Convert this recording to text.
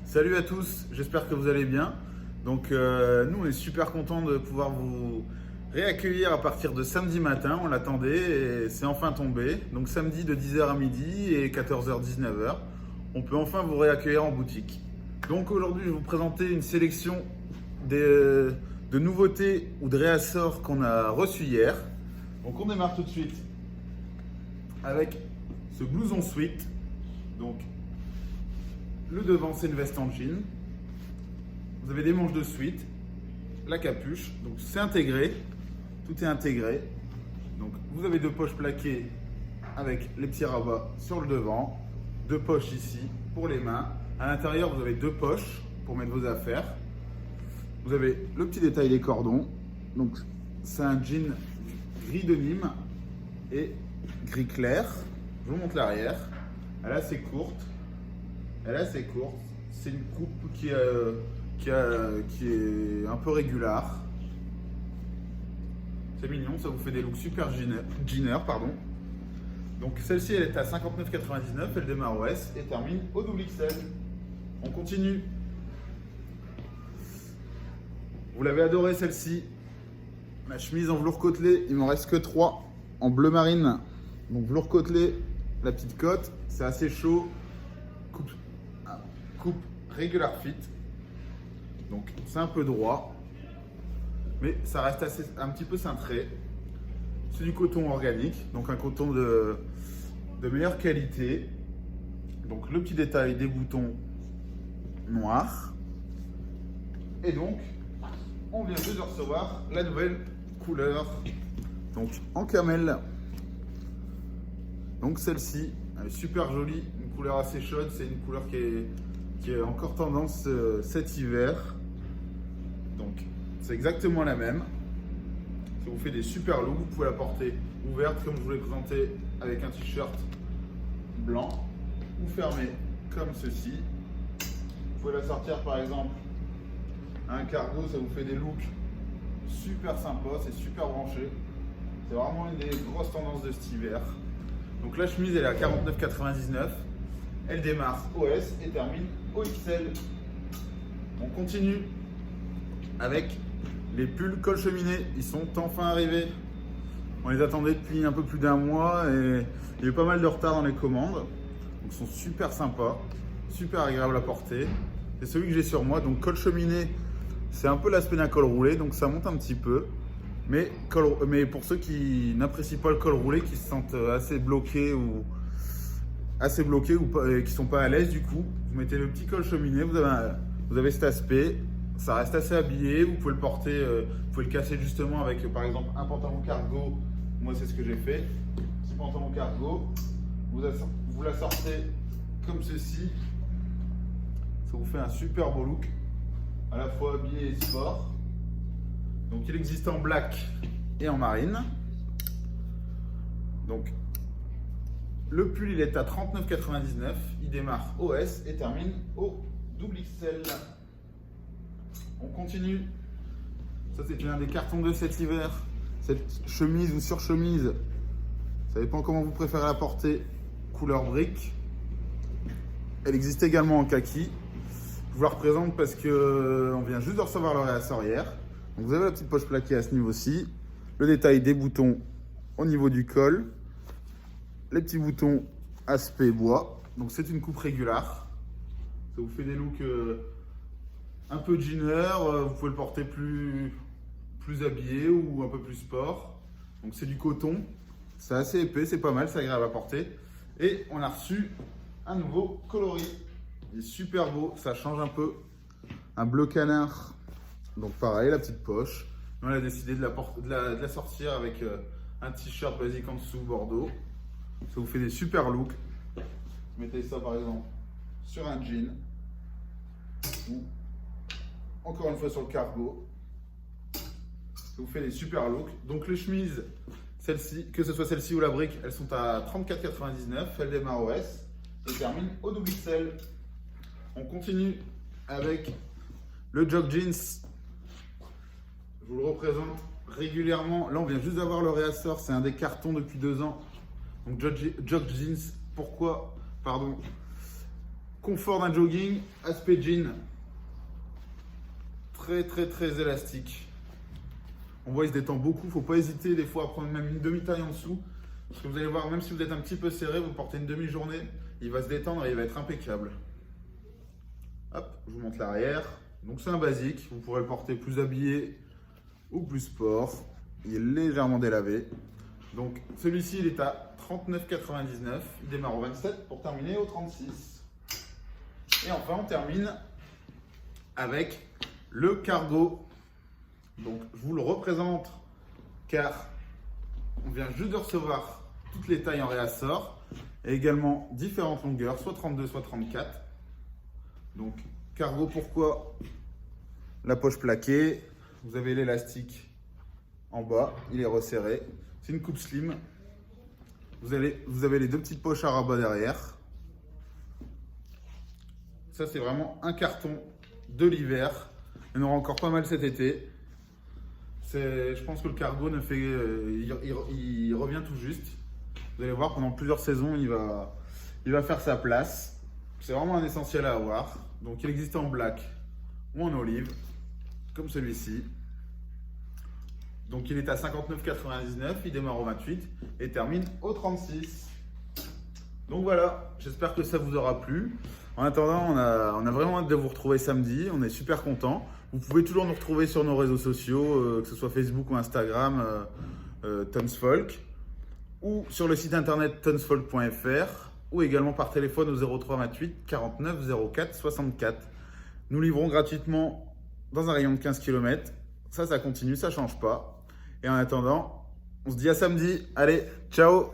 Salut à tous, j'espère que vous allez bien. Donc nous on est super contents de pouvoir vous réaccueillir à partir de samedi matin, on l'attendait et c'est enfin tombé. Donc samedi de 10h à midi et 14h 19h, on peut enfin vous réaccueillir en boutique. Donc aujourd'hui je vais vous présenter une sélection de nouveautés ou de réassorts qu'on a reçus hier. Donc on démarre tout de suite avec ce blouson sweat. Donc le devant, c'est une veste en jean. Vous avez des manches de suite, la capuche, donc c'est intégré, tout est intégré. Donc vous avez deux poches plaquées avec les petits rabats sur le devant, deux poches ici pour les mains. À l'intérieur, vous avez deux poches pour mettre vos affaires. Vous avez le petit détail des cordons. Donc c'est un jean gris de Nîmes et gris clair. Je vous montre l'arrière. Elle est assez courte. C'est une coupe qui est un peu régulière. C'est mignon, ça vous fait des looks super jeaner, pardon. Donc celle-ci, elle est à 59,99, elle démarre au S et termine au XXL. On continue. Vous l'avez adoré celle-ci. La chemise en velours côtelé, il m'en reste que 3 en bleu marine. Donc velours côtelé, la petite cote, c'est assez chaud. Coupe regular fit, donc c'est un peu droit, mais ça reste un petit peu cintré. C'est du coton organique, donc un coton de meilleure qualité. Donc le petit détail des boutons noirs. Et donc, on vient juste de recevoir la nouvelle couleur, donc en camel. Donc celle-ci, elle est super jolie, une couleur assez chaude, c'est une couleur qui est encore tendance cet hiver. Donc c'est exactement la même. Ça vous fait des super looks. Vous pouvez la porter ouverte comme je vous l'ai présenté avec un t-shirt blanc ou fermé comme ceci. Vous pouvez la sortir par exemple à un cargo, ça vous fait des looks super sympas, c'est super branché. C'est vraiment une des grosses tendances de cet hiver. Donc la chemise elle est à 49,99. Elle démarre au S et termine au XL. On continue avec les pulls col cheminée. Ils sont enfin arrivés. On les attendait depuis un peu plus d'un mois et il y a eu pas mal de retard dans les commandes. Donc ils sont super sympas, super agréables à porter. C'est celui que j'ai sur moi. Donc col cheminée, c'est un peu l'aspect d'un col roulé, donc ça monte un petit peu. Mais pour ceux qui n'apprécient pas le col roulé, qui se sentent assez bloqués ou qui ne sont pas à l'aise, du coup, vous mettez le petit col cheminée, vous avez cet aspect, ça reste assez habillé, vous pouvez le porter, vous pouvez le casser justement avec par exemple un pantalon cargo, moi c'est ce que j'ai fait, petit pantalon cargo, vous la sortez comme ceci, ça vous fait un super beau look, à la fois habillé et sport. Donc il existe en black et en marine. Donc le pull il est à 39,99, il démarre au S et termine au XXL. On continue. Ça c'est l'un des cartons de cet hiver. Cette chemise ou surchemise, ça dépend comment vous préférez la porter, couleur brique. Elle existe également en kaki. Je vous la représente parce que on vient juste de recevoir le réassort hier. Donc vous avez la petite poche plaquée à ce niveau-ci, le détail des boutons au niveau du col, les petits boutons aspect bois. Donc c'est une coupe régulière. Ça vous fait des looks un peu jeaner. Vous pouvez le porter plus habillé ou un peu plus sport. Donc c'est du coton. C'est assez épais, c'est pas mal, c'est agréable à porter. Et on a reçu un nouveau coloris. Il est super beau, ça change un peu. Un bleu canard. Donc pareil, la petite poche. On a décidé de la sortir avec un t-shirt basique en dessous bordeaux. Ça vous fait des super looks. Vous mettez ça par exemple sur un jean ou encore une fois sur le cargo. Ça vous fait des super looks. Donc les chemises, que ce soit celle-ci ou la brique, elles sont à 34,99. Elles démarrent au S et terminent au XXL. On continue avec le jog jeans. Je vous le représente régulièrement. Là, on vient juste d'avoir le réassort. C'est un des cartons depuis 2 ans. Donc, jog jeans. Pourquoi? Pardon. confort d'un jogging, aspect jean. Très élastique. On voit il se détend beaucoup, faut pas hésiter des fois à prendre même une demi-taille en dessous. Parce que vous allez voir, même si vous êtes un petit peu serré, vous portez une demi-journée, il va se détendre et il va être impeccable. Hop, je vous montre l'arrière. Donc c'est un basique, vous pourrez le porter plus habillé ou plus sport. Il est légèrement délavé. Donc celui-ci il est à 39,99. Il démarre au 27 pour terminer au 36. Et enfin on termine avec le cargo. Donc je vous le représente car on vient juste de recevoir toutes les tailles en réassort et également différentes longueurs, soit 32, soit 34. Donc cargo, pourquoi la poche plaquée? Vous avez l'élastique en bas, il est resserré. C'est une coupe slim. Vous avez les deux petites poches à rabat derrière. Ça c'est vraiment un carton de l'hiver. Il y en aura encore pas mal cet été. Je pense que le cargo ne fait, il revient tout juste. Vous allez voir, pendant plusieurs saisons, il va faire sa place. C'est vraiment un essentiel à avoir. Donc il existe en black ou en olive, comme celui-ci. Donc il est à 59,99, il démarre au 28 et termine au 36. Donc voilà, j'espère que ça vous aura plu. En attendant, on a vraiment hâte de vous retrouver samedi, on est super contents. Vous pouvez toujours nous retrouver sur nos réseaux sociaux, que ce soit Facebook ou Instagram, Tonsfolk, ou sur le site internet tonsfolk.fr, ou également par téléphone au 03 28 49 04 64. Nous livrons gratuitement dans un rayon de 15 km. Ça continue, ça change pas. Et en attendant, on se dit à samedi. Allez, ciao!